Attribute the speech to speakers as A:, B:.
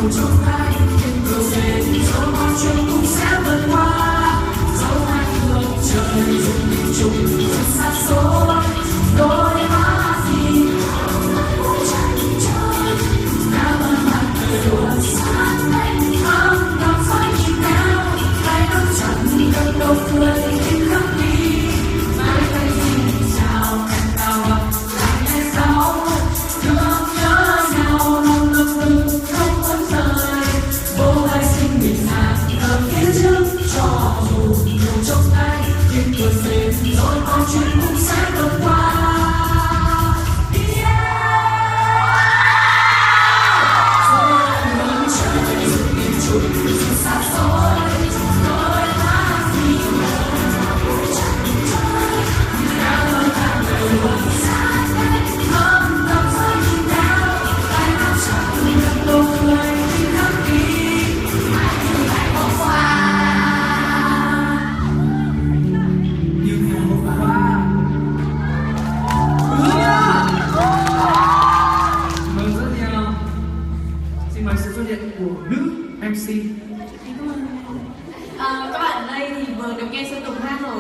A: nhiều trong tay nhưng rồi về thì dẫu mọi chuyện cũng sẽ vượt qua, dẫu hai phương trời dù mình chung rất xa xôi đôi má thì cũng chẳng trôi đã vẫn mặt cười đùa sát anh thơm đọc dõi nhìn nhau tay nắm chặt gần đầu cười khi khắc đi mãi tay xin chào hẹn nào gặp lại ngày sau thương nhớ nhau lòng ngập ngừng không muốn rời vô vai xin bình thản ở phía trước cho dù nhiều trong tay nhưng vượt lên rồi mọi chuyện cũng sẽ vượt qua.
B: Xin mời sự xuất hiện của nữ MC.
C: Các bạn ở đây thì vừa được nghe Sơn Tùng hát rồi.